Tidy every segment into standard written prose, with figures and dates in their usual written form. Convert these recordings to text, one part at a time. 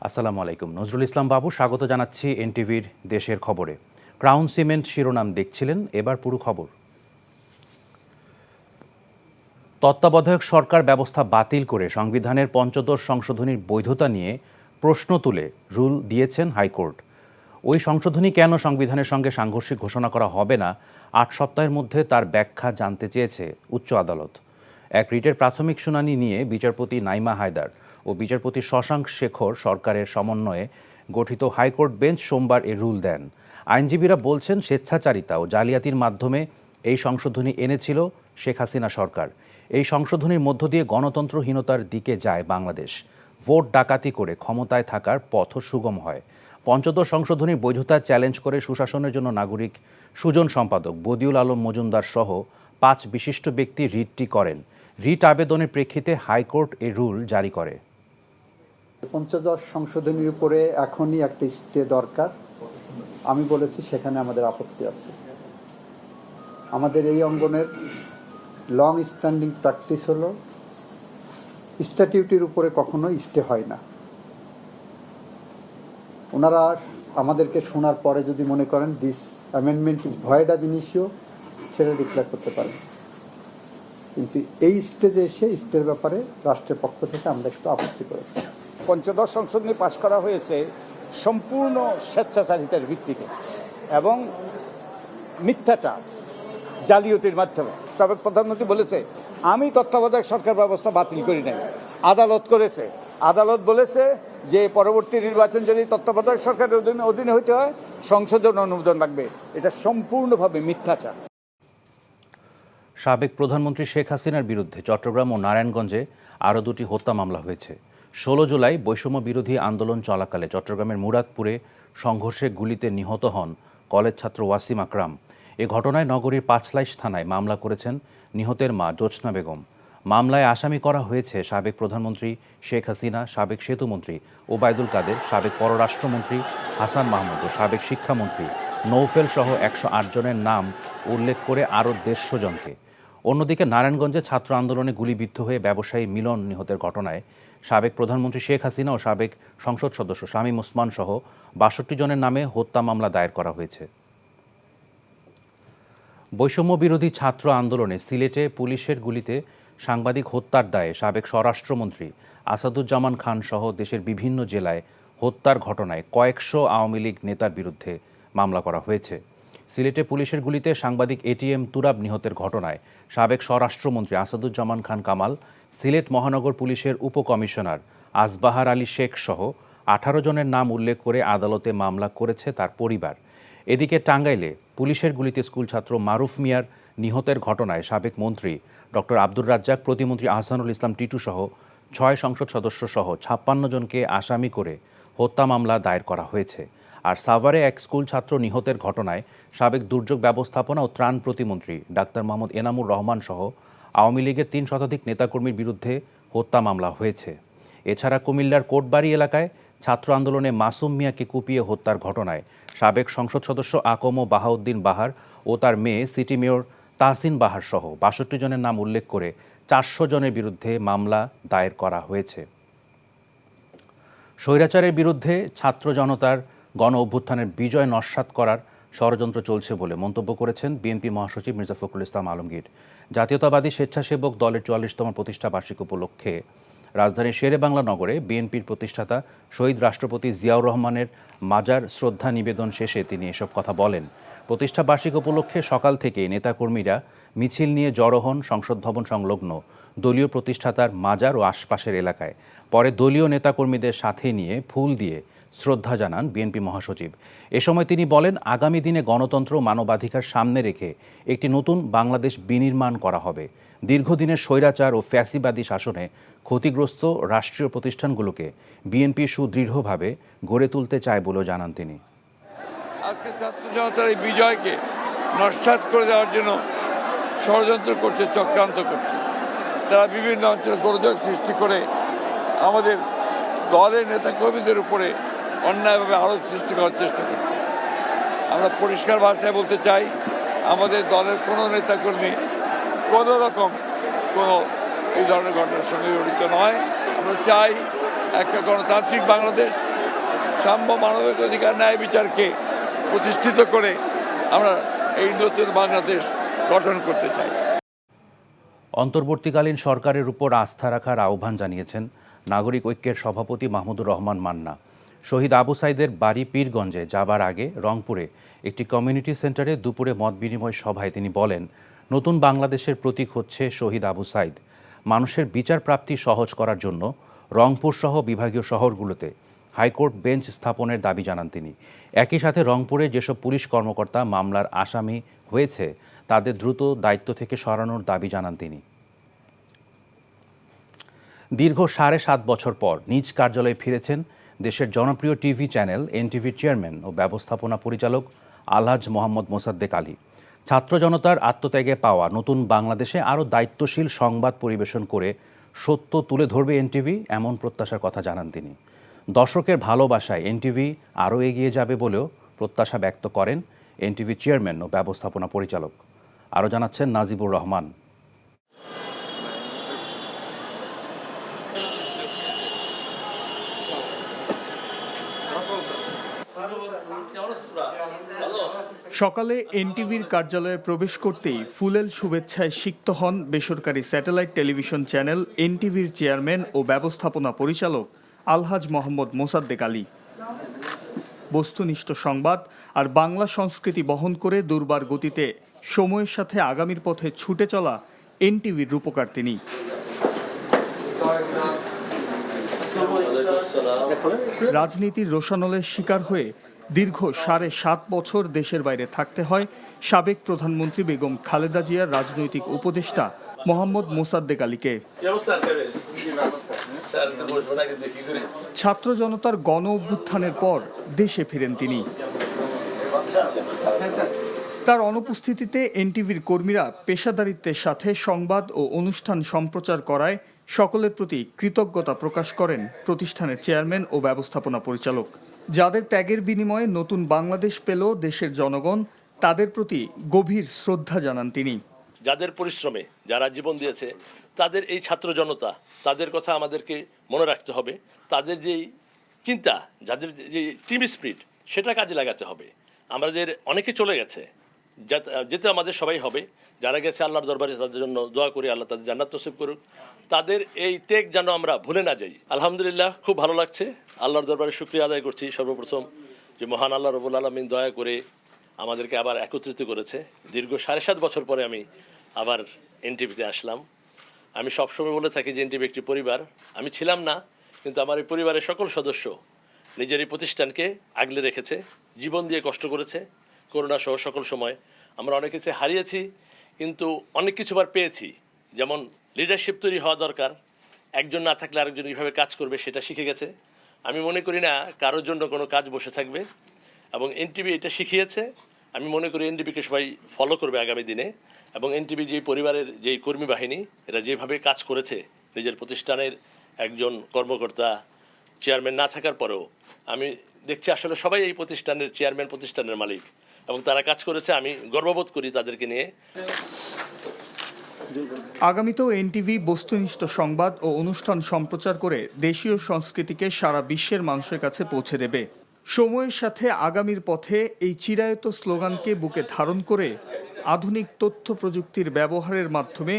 আসসালামু আলাইকুম। নজরুল ইসলাম বাবু স্বাগত জানাচ্ছি এনটিভির দেশের খবরে। ক্রাউন সিমেন্ট শিরোনাম দেখছিলেন, এবার পুরো খবর। তত্ত্বাবধায়ক সরকার ব্যবস্থা বাতিল করে সংবিধানের পঞ্চদশ সংশোধনীর বৈধতা নিয়ে প্রশ্ন তুলে রুল দিয়েছেন হাইকোর্ট। ওই সংশোধনী কেন সংবিধানের সঙ্গে সাংঘর্ষিক ঘোষণা করা হবে না, ৮ সপ্তাহের মধ্যে তার ব্যাখ্যা জানতে চেয়েছে উচ্চ আদালত। এক রিটের প্রাথমিক শুনানি নিয়ে বিচারপতি নাইমা হায়দার ও বিচারপতি শশাঙ্ক শেখর সরকারের সমন্বয়ে গঠিত হাইকোর্ট বেঞ্চ সোমবার এ রুল দেন। আইনজীবীরা বলছেন, স্বেচ্ছাচারিতা ও জালিয়াতির মাধ্যমে এই সংশোধনী এনেছিল শেখ হাসিনা সরকার। এই সংশোধনীর মধ্য দিয়ে গণতন্ত্রহীনতার দিকে যায় বাংলাদেশ। ভোট ডাকাতি করে ক্ষমতায় থাকার পথও সুগম হয়। পঞ্চদশ সংশোধনীর বৈধতা চ্যালেঞ্জ করে সুশাসনের জন্য নাগরিক সুজন সম্পাদক বদিউল আলম মজুমদার সহ 5 বিশিষ্ট ব্যক্তি রিটটি করেন। রিট আবেদনের প্রেক্ষিতে হাইকোর্ট এ রুল জারি করে। পঞ্চদশ সংশোধনীর উপরে এখনই একটা স্টে দরকার। আমি বলেছি সেখানে আমাদের আপত্তি আছে। আমাদের এই অঙ্গনের লং স্ট্যান্ডিং প্র্যাকটিস হলো স্ট্যাটিউটের উপরে কখনো স্টে হয় না। ওনারা আমাদেরকে শোনার পরে যদি মনে করেন দিস অ্যামেন্ডমেন্ট ইজ ভয়েড আব ইনিশিও, সেটা ডিক্লেয়ার করতে পারেন। কিন্তু এই স্টেজে এসে স্টের ব্যাপারে রাষ্ট্রের পক্ষ থেকে আমরা একটু আপত্তি করেছি। পঞ্চদশ সংশোধনী পাশ করা হয়েছে সম্পূর্ণ স্বেচ্ছাচারিতার ভিত্তিতে এবং মিথ্যাচার জালিয়াতির মাধ্যমে। সাবেক প্রধানমন্ত্রী বলেছে, আমি তত্ত্বাবধায়ক সরকার ব্যবস্থা বাতিল করি নাই, আদালত করেছে। আদালত বলেছে যে পরবর্তী নির্বাচন যদি তত্ত্বাবধায়ক সরকারের অধীনে হইতে হয় সংসদের অনুমোদন লাগবে। এটা সম্পূর্ণভাবে মিথ্যাচার। সাবেক প্রধানমন্ত্রী শেখ হাসিনার বিরুদ্ধে চট্টগ্রাম ও নারায়ণগঞ্জে আরও 2টি হত্যা মামলা হয়েছে। 16 জুলাই বৈষম্য বিরোধী আন্দোলন চলাকালে চট্টগ্রামের মুরাদপুরে সংঘর্ষে গুলিতে নিহত হন কলেজ ছাত্র ওয়াসিম আকরাম। এ ঘটনায় নগরীর পাঁচলাইশ থানায় মামলা করেছেন নিহতের মা জোৎস্না বেগম। মামলায় আসামি করা হয়েছে সাবেক প্রধানমন্ত্রী শেখ হাসিনা, সাবেক সেতুমন্ত্রী ওবায়দুল কাদের, সাবেক পররাষ্ট্রমন্ত্রী হাসান মাহমুদ ও সাবেক শিক্ষামন্ত্রী নৌফেল সহ 108 জনের নাম উল্লেখ করে আরও 150 জনকে। অন্যদিকে নারায়ণগঞ্জে ছাত্র আন্দোলনে গুলিবিদ্ধ হয়ে ব্যবসায়ী মিলন নিহতের ঘটনায় সাবেক প্রধানমন্ত্রী শেখ হাসিনা ও সাবেক সংসদ সদস্য শামীম ওসমান সহ 62 জনের নামে হত্যা মামলা দায়ের করা হয়েছে। বৈষম্য বিরোধী ছাত্র আন্দোলনে সিলেটে পুলিশের গুলিতে সাংবাদিক হত্যার দায়ে সাবেক স্বরাষ্ট্রমন্ত্রী আসাদুজ্জামান খান সহ দেশের বিভিন্ন জেলায় হত্যার ঘটনায় কয়েকশো আওয়ামী লীগ নেতার বিরুদ্ধে মামলা করা হয়েছে। সিলেটে পুলিশের গুলিতে সাংবাদিক এটিএম তুরাব নিহতের ঘটনায় সাবেক স্বরাষ্ট্রমন্ত্রী আসাদুজ্জামান খান কামাল, সিলেট মহানগর পুলিশের উপকমিশনার আসবাহার আলী শেখ সহ 18 জনের নাম উল্লেখ করে আদালতে মামলা করেছে তার পরিবার। এদিকে টাঙ্গাইলে পুলিশের গুলিতে স্কুল ছাত্র মারুফ মিয়ার নিহতের ঘটনায় সাবেক মন্ত্রী ডক্টর আব্দুর রাজ্জাক, প্রতিমন্ত্রী আহসানুল ইসলাম টিটু সহ 6 সংসদ সদস্য সহ 56 জনকে আসামি করে হত্যা মামলা দায়ের করা হয়েছে। আর সাভারে এক স্কুল ছাত্র নিহতের ঘটনায় সাবেক দুর্যোগ ব্যবস্থাপনা ও ত্রাণ প্রতিমন্ত্রী ডাক্তার মোহাম্মদ এনামুর রহমান সহ আওয়ামী লীগের 3 শতাধিক নেতাকর্মীর বিরুদ্ধে হত্যা মামলা হয়েছে। এছাড়া কুমিল্লার কোটবাড়ি এলাকায় ছাত্র আন্দোলনে মাসুম মিয়াকে কুপিয়ে হত্যার ঘটনায় সাবেক সংসদ সদস্য আকম বাহাউদ্দিন বাহার ও তার মেয়ে সিটি মেয়র তাহসিন বাহার সহ 62 জনের নাম উল্লেখ করে 400 জনের বিরুদ্ধে মামলা দায়ের করা হয়েছে। স্বৈরাচারের বিরুদ্ধে ছাত্র জনতার গণ অভ্যুত্থানের বিজয় নস্যাৎ করার ষড়যন্ত্র চলছে বলে মন্তব্য করেছেন বিএনপি মহাসচিব মির্জা ফখরুল ইসলাম আলমগীর। জাতীয়তাবাদী স্বেচ্ছাসেবক দলের 44তম প্রতিষ্ঠা বার্ষিকী উপলক্ষে রাজধানীর শেরেবাংলা নগরে বিএনপির প্রতিষ্ঠাতা শহীদ রাষ্ট্রপতি জিয়াউর রহমানের মাজার শ্রদ্ধা নিবেদন শেষে তিনি এসব কথা বলেন। প্রতিষ্ঠা বার্ষিকী উপলক্ষে সকাল থেকে নেতাকর্মীরা মিছিল নিয়ে জড়ো হন সংসদ ভবন সংলগ্ন দলীয় প্রতিষ্ঠাতার মাজার ও আশপাশের এলাকায়। পরে দলীয় নেতাকর্মীদের সাথে নিয়ে ফুল দিয়ে শ্রদ্ধা জানান বিএনপি মহাসচিব। এ সময় তিনি বলেন, আগামী দিনে গণতন্ত্র ও মানবাধিকার সামনে রেখে একটি নতুন বাংলাদেশ বিনির্মাণ করা হবে। দীর্ঘদিনের স্বৈরাচার ও ফ্যাসিবাদী শাসনে ক্ষতিগ্রস্ত রাষ্ট্রীয় প্রতিষ্ঠানগুলোকে বিএনপি সুদৃঢ়ভাবে গড়ে তুলতে চায় বলেও জানান তিনি। আজকে ছাত্র জনতার এই বিজয়কে নস্যাৎ করে দেওয়ার জন্য ষড়যন্ত্র করছে, চক্রান্ত করছে। তারা বিভিন্ন অঞ্চলে গোলযোগ সৃষ্টি করে আমাদের দলের নেতাকর্মীদের উপরে অন্যায়ভাবে আরোপ সৃষ্টি করার চেষ্টা করছে। আমরা পরিষ্কার ভাষায় বলতে চাই, আমাদের দলের কোনো নেতাকর্মী কোনো রকম কোনো এই ধরনের ঘটনার সঙ্গে জড়িত নয়। আমরা চাই একটা গণতান্ত্রিক বাংলাদেশ, সাম্য, মানবিক অধিকার, ন্যায় বিচারকে প্রতিষ্ঠিত করে আমরা এই নতুন বাংলাদেশ গঠন করতে চাই। অন্তর্বর্তীকালীন সরকারের উপর আস্থা রাখার আহ্বান জানিয়েছেন নাগরিক ঐক্যের সভাপতি মাহমুদুর রহমান মান্না। শহীদ আবু সাইদের বাড়ি পীরগঞ্জে যাবার আগে রংপুরে একটি কমিউনিটি সেন্টারে দুপুরে মত বিনিময় সভায় তিনি বলেন, নতুন বাংলাদেশের প্রতীক হচ্ছে শহীদ আবু সাইদ। মানুষের বিচার প্রাপ্তি সহজ করার জন্য রংপুর সহ বিভাগীয় শহরগুলোতে হাইকোর্ট বেঞ্চ স্থাপনের দাবি জানান তিনি। একই সাথে রংপুরে যেসব পুলিশ কর্মকর্তা মামলার আসামি হয়েছে তাদের দ্রুত দায়িত্ব থেকে সরানোর দাবি জানান তিনি। দীর্ঘ 7.5 বছর পর নিজ কার্যালয়ে ফিরেছেন দেশের জনপ্রিয় টিভি চ্যানেল এনটিভির চেয়ারম্যান ও ব্যবস্থাপনা পরিচালক আলহাজ মোহাম্মদ মোসাদ্দেক আলী। ছাত্র জনতার আত্মত্যাগে পাওয়া নতুন বাংলাদেশে আরও দায়িত্বশীল সংবাদ পরিবেশন করে সত্য তুলে ধরবে এনটিভি, এমন প্রত্যাশার কথা জানান তিনি। দর্শকের ভালোবাসায় এনটিভি আরও এগিয়ে যাবে বলেও প্রত্যাশা ব্যক্ত করেন এনটিভি চেয়ারম্যান ও ব্যবস্থাপনা পরিচালক। আরও জানাচ্ছেন নাজিবুর রহমান। সকালে এনটিভির কার্যালয়ে প্রবেশ করতেই ফুলেল শুভেচ্ছায় সিক্ত হন বেসরকারি স্যাটেলাইট টেলিভিশন চ্যানেল এনটিভির চেয়ারম্যান ও ব্যবস্থাপনা পরিচালক আলহাজ মোহাম্মদ মোসাদ্দেক আলী। বস্তুনিষ্ঠ সংবাদ আর বাংলা সংস্কৃতি বহন করে দুর্বার গতিতে সময়ের সাথে আগামীর পথে ছুটে চলা এনটিভির রূপকার তিনি। রাজনীতির রোষানলের শিকার হয়ে দীর্ঘ 7.5 বছর দেশের বাইরে থাকতে হয় সাবেক প্রধানমন্ত্রী বেগম খালেদা জিয়ার রাজনৈতিক উপদেষ্টা মোহাম্মদ মোসাদ্দেক আলীকে। ছাত্র জনতার গণ অভ্যুত্থানের পর দেশে ফিরেন তিনি। তার অনুপস্থিতিতে এনটিভির কর্মীরা পেশাদারিত্বের সাথে সংবাদ ও অনুষ্ঠান সম্প্রচার করায় সকলের প্রতি কৃতজ্ঞতা প্রকাশ করেন প্রতিষ্ঠানের চেয়ারম্যান ও ব্যবস্থাপনা পরিচালক। যাদের ত্যাগের বিনিময়ে নতুন বাংলাদেশ পেল দেশের জনগণ, তাদের প্রতি গভীর শ্রদ্ধা জানান তিনি। যাদের পরিশ্রমে যারা জীবন দিয়েছে, তাদের এই ছাত্র জনতা, তাদের কথা আমাদেরকে মনে রাখতে হবে। তাদের যেই চিন্তা, যাদের যে টিম স্পিরিট, সেটা কাজে লাগাতে হবে। আমাদের অনেকে চলে গেছে, যেতে আমাদের সবাই হবে। যারা গেছে আল্লাহর দরবারে তাদের জন্য দোয়া করি, আল্লাহ তাদের জান্নাত নসিব করুক। তাদের এই ত্যাগ যেন আমরা ভুলে না যাই। আলহামদুলিল্লাহ, খুব ভালো লাগছে। আল্লাহর দরবারে শুকরিয়া আদায় করছি সর্বপ্রথম যে মহান আল্লাহ রব্বুল আলামিন দয়া করে আমাদেরকে আবার একত্রিত করেছে। দীর্ঘ 7.5 বছর পরে আমি আবার এনটিভিতে আসলাম। আমি সবসময় বলে থাকি যে এনটিভি একটি পরিবার। আমি ছিলাম না, কিন্তু আমার এই পরিবারের সকল সদস্য নিজের এই প্রতিষ্ঠানকে আগলে রেখেছে, জীবন দিয়ে কষ্ট করেছে। করোনা সহ সকল সময় আমরা অনেক কিছু হারিয়েছি, কিন্তু অনেক কিছু আবার পেয়েছি। যেমন লিডারশিপ তৈরি হওয়া দরকার, একজন না থাকলে আরেকজন কীভাবে কাজ করবে সেটা শিখে গেছে। আমি মনে করি না কারোর জন্য কোনো কাজ বসে থাকবে, এবং এনটিভি এটা শিখিয়েছে। আমি মনে করি এনটিভিকে সবাই ফলো করবে আগামী দিনে। এবং এনটিভি যে পরিবারের যেই কর্মী বাহিনী, এরা যেভাবে কাজ করেছে, নিজের প্রতিষ্ঠানের একজন কর্মকর্তা চেয়ারম্যান না থাকার পরেও আমি দেখছি আসলে সবাই এই প্রতিষ্ঠানের চেয়ারম্যান, প্রতিষ্ঠানের মালিক, এবং তারা কাজ করেছে। আমি গর্ববোধ করি তাদেরকে নিয়ে। আগামীতেও এনটিভি বস্তুনিষ্ঠ সংবাদ ও অনুষ্ঠান সম্প্রচার করে দেশীয় সংস্কৃতিকে সারা বিশ্বের মানুষের কাছে পৌঁছে দেবে। সময়ের সাথে আগামীর পথে এই চিরায়ত স্লোগানকে বুকে ধারণ করে আধুনিক তথ্য প্রযুক্তির ব্যবহারের মাধ্যমে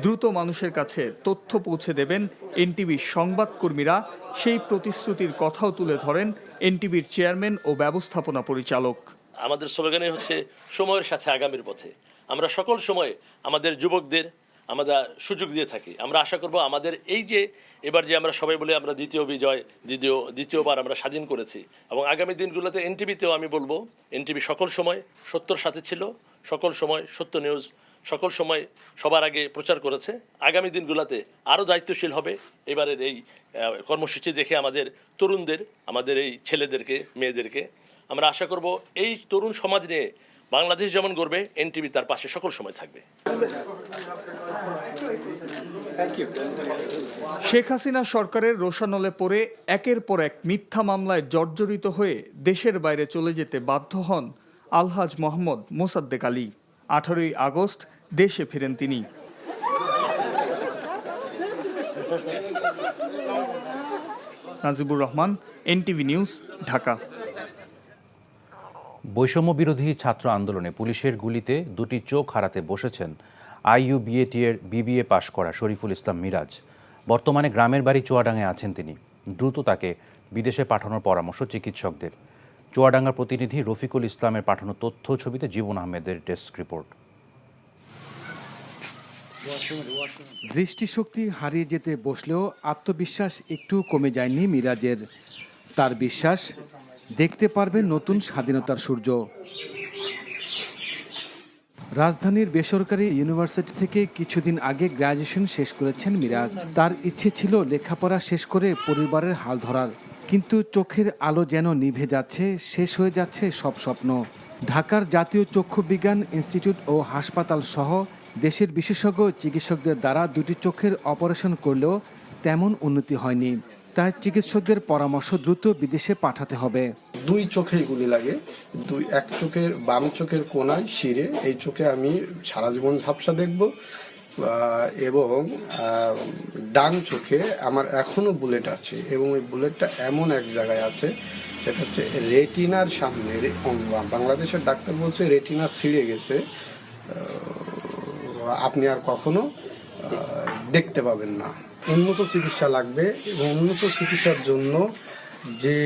দ্রুত মানুষের কাছে তথ্য পৌঁছে দেবেন এনটিভির সংবাদকর্মীরা। সেই প্রতিশ্রুতির কথাও তুলে ধরেন এনটিভির চেয়ারম্যান ও ব্যবস্থাপনা পরিচালক। আমাদের স্লোগানই হচ্ছে সময়ের সাথে আগামীর পথে। আমরা সকল সময় আমাদের যুবকদের আমরা সুযোগ দিয়ে থাকি। আমরা আশা করব আমাদের এই যে এবার যে আমরা সবাই বলে আমরা দ্বিতীয়বার আমরা স্বাধীন করেছি, এবং আগামী দিনগুলোতে এনটিভিতেও আমি বলবো এনটিভি সকল সময় সত্যর সাথে ছিল, সকল সময় সত্য নিউজ সকল সময় সবার আগে প্রচার করেছে। আগামী দিনগুলোতে আরও দায়িত্বশীল হবে। এবারের এই কর্মসূচি দেখে আমাদের তরুণদের, আমাদের এই ছেলেদেরকে, মেয়েদেরকে আমরা আশা করব এই তরুণ সমাজ নিয়ে বাংলাদেশ যেমন গড়বে, এনটিভি তার পাশে সকল সময় থাকবে। শেখ হাসিনা সরকারের রোষানলে পড়ে একের পর এক মিথ্যা মামলায় জর্জরিত হয়ে দেশের বাইরে চলে যেতে বাধ্য হন আলহাজ মোহাম্মদ মোসাদ্দেক আলী। 18ই আগস্ট দেশে ফিরেন তিনি। Najibur Rahman, NTV news, Dhaka. বৈষম্য বিরোধী ছাত্র আন্দোলনে পুলিশের গুলিতে দুটি চোখ হারাতে বসেছেন IUBAT এর BBA পাশ করা শরীফুল ইসলাম মিরাজ। বর্তমানে গ্রামের বাড়ি চুয়াডাঙ্গায় আছেন তিনি। দ্রুত তাকে বিদেশে পাঠানোর পরামর্শ চিকিৎসকদের। চুয়াডাঙ্গার প্রতিনিধি রফিকুল ইসলামের পাঠানো তথ্য ছবিতে জীবন আহমেদের ডেস্ক রিপোর্ট। দৃষ্টিশক্তি হারিয়ে যেতে বসলেও আত্মবিশ্বাস একটু কমে যায়নি মিরাজের। তার বিশ্বাস দেখতে পারবে নতুন স্বাধীনতার সূর্য। রাজধানীর বেসরকারি ইউনিভার্সিটি থেকে কিছুদিন আগে গ্র্যাজুয়েশন শেষ করেছেন মিরাজ। তার ইচ্ছে ছিল লেখাপড়া শেষ করে পরিবারের হাল ধরার, কিন্তু চোখের আলো যেন নিভে যাচ্ছে, শেষ হয়ে যাচ্ছে সব স্বপ্ন। ঢাকার জাতীয় চক্ষু বিজ্ঞান ইনস্টিটিউট ও হাসপাতাল সহ দেশের বিশেষজ্ঞ চিকিৎসকদের দ্বারা দুটি চোখের অপারেশন করলেও তেমন উন্নতি হয়নি। তাই চিকিৎসকদের পরামর্শ দ্রুত বিদেশে পাঠাতে হবে। দুই চোখেই গুলি লাগে, এক চোখের বাম চোখের কোনায় শিরে। এই চোখে আমি সারা জীবন ঝাপসা দেখব, এবং ডান চোখে আমার এখনো বুলেট আছে, এবং এই বুলেটটা এমন এক জায়গায় আছে, সেটা হচ্ছে রেটিনার সামনে। বাংলাদেশের ডাক্তার বলছে রেটিনা ছিঁড়ে গেছে, আপনি আর কখনো দেখতে পাবেন না। উন্নত চিকিৎসা লাগবে, এবং উন্নত চিকিৎসার জন্য যে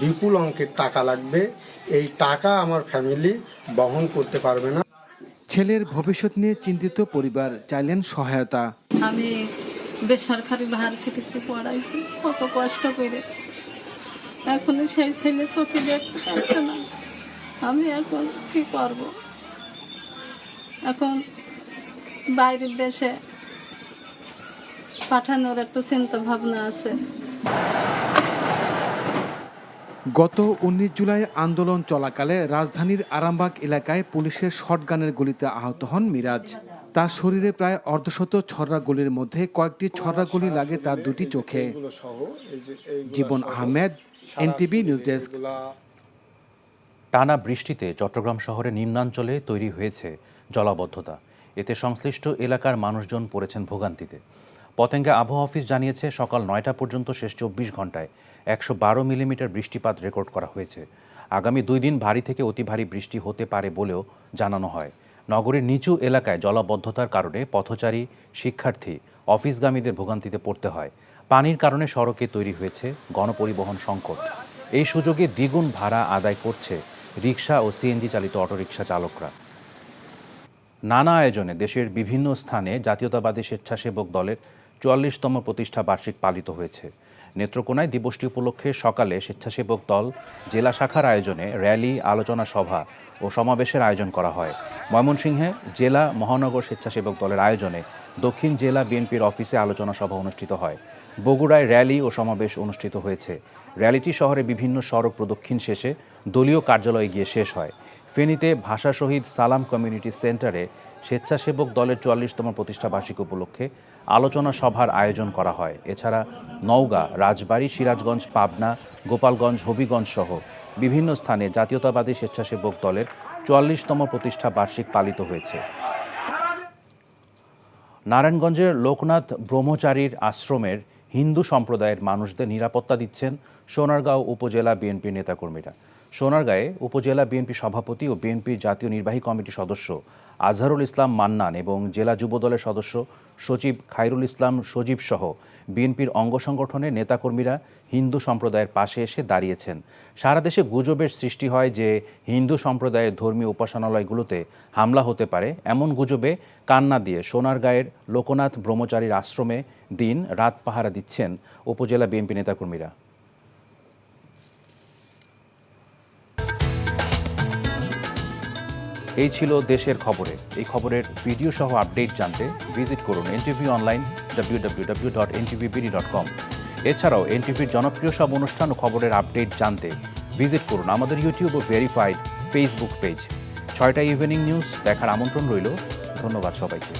বিপুল অঙ্কের টাকা লাগবে, এই টাকা আমার ফ্যামিলি বহন করতে পারবে না। ছেলের ভবিষ্যৎ নিয়ে চিন্তিত পরিবার চাইলেন সহায়তা। আমি বেসরকারি ভার্সিটিতে পড়াইছি কত কষ্ট করে, এখন সেই ছেলে চোখে দেখতে পাচ্ছে না। আমি এখন কি করব? এখন বাইরের দেশে পাঠানোর একটা চিন্তা ভাবনা আছে। গত 19 জুলাই আন্দোলন চলাকালে রাজধানীর আরামবাগ এলাকায় পুলিশের শটগানের গুলিতে আহত হন মিরাজ। তার শরীরে প্রায় অর্ধশত ছররা গুলির মধ্যে কয়েকটি ছররা গুলি লাগে তার দুটি চোখে। জীবন আহমেদ, এনটিভি নিউজ ডেস্ক। টানা বৃষ্টিতে চট্টগ্রাম শহরে নিম্নাঞ্চলে তৈরি হয়েছে জলাবদ্ধতা। এতে সংশ্লিষ্ট এলাকার মানুষজন পড়েছেন ভোগান্তিতে। পতেঙ্গা আবহাওয়া অফিস জানিয়েছে সকাল 9টা পর্যন্ত শেষ 24 ঘন্টায় 112 মিলিমিটার বৃষ্টিপাত রেকর্ড করা হয়েছে। আগামী 2 দিন ভারী থেকে অতি ভারী বৃষ্টি হতে পারে বলেও জানানো হয়। নগরীর নিচু এলাকায় জলাবদ্ধতার কারণে পথচারী, শিক্ষার্থী, অফিসগামীদের ভোগান্তিতে পড়তে হয়। পানির কারণে সড়কে তৈরি হয়েছে গণপরিবহন সংকট। এই সুযোগে দ্বিগুণ ভাড়া আদায় করছে রিকশা ও সিএনজি চালিত অটোরিকশা চালকরা। নানা আয়োজনে দেশের বিভিন্ন স্থানে জাতীয়তাবাদী স্বেচ্ছাসেবক দলের 44তম প্রতিষ্ঠা বার্ষিক পালিত হয়েছে। নেত্রকোনায় দিবসটি উপলক্ষে সকালে স্বেচ্ছাসেবক দল জেলা শাখার আয়োজনে র্যালি, আলোচনা সভা ও সমাবেশের আয়োজন করা হয়। ময়মনসিংহে জেলা মহানগর স্বেচ্ছাসেবক দলের আয়োজনে দক্ষিণ জেলা বিএনপির অফিসে আলোচনা সভা অনুষ্ঠিত হয়। বগুড়ায় র্যালি ও সমাবেশ অনুষ্ঠিত হয়েছে। র্যালিটি শহরে বিভিন্ন সড়ক প্রদক্ষিণ শেষে দলীয় কার্যালয়ে গিয়ে শেষ হয়। ফেনীতে ভাষা শহীদ সালাম কমিউনিটি সেন্টারে স্বেচ্ছাসেবক দলের 44তম প্রতিষ্ঠা বার্ষিক উপলক্ষে আলোচনা সভার আয়োজন করা হয়। এছাড়া নওগাঁ, রাজবাড়ী, সিরাজগঞ্জ, পাবনা, গোপালগঞ্জ, হবিগঞ্জ সহ বিভিন্ন স্থানে জাতীয়তাবাদী স্বেচ্ছাসেবক দলের 44তম প্রতিষ্ঠা বার্ষিক পালিত হয়েছে। নারায়ণগঞ্জের লোকনাথ ব্রহ্মচারীর আশ্রমের হিন্দু সম্প্রদায়ের মানুষদের নিরাপত্তা দিচ্ছেন সোনারগাঁও উপজেলা বিএনপির নেতাকর্মীরা। সোনারগাঁয়ে উপজেলা বিএনপি সভাপতি ও বিএনপির জাতীয় নির্বাহী কমিটির সদস্য আজহারুল ইসলাম মান্নান এবং জেলা যুবদলের সদস্য সচিব খায়রুল ইসলাম সজীব সহ বিএনপির অঙ্গ সংগঠনের নেতাকর্মীরা হিন্দু সম্প্রদায়ের পাশে এসে দাঁড়িয়েছেন। সারা দেশে গুজবের সৃষ্টি হয় যে হিন্দু সম্প্রদায়ের ধর্মীয় উপাসনালয়গুলোতে হামলা হতে পারে। এমন গুজবে কান্না দিয়ে সোনারগাঁয়ের লোকনাথ ব্রহ্মচারীর আশ্রমে দিন রাত পাহারা দিচ্ছেন উপজেলা বিএনপি নেতাকর্মীরা। এই ছিল দেশের খবরে। এই খবরের ভিডিও সহ আপডেট জানতে ভিজিট করুন এনটিভি অনলাইন www.ntvbd.com। এছাড়াও এনটিভির জনপ্রিয় সব অনুষ্ঠান ও খবরের আপডেট জানতে ভিজিট করুন আমাদের ইউটিউব ও ভেরিফাইড ফেসবুক পেজ। 6টা ইভিনিং নিউজ দেখার আমন্ত্রণ রইল। ধন্যবাদ সবাইকে।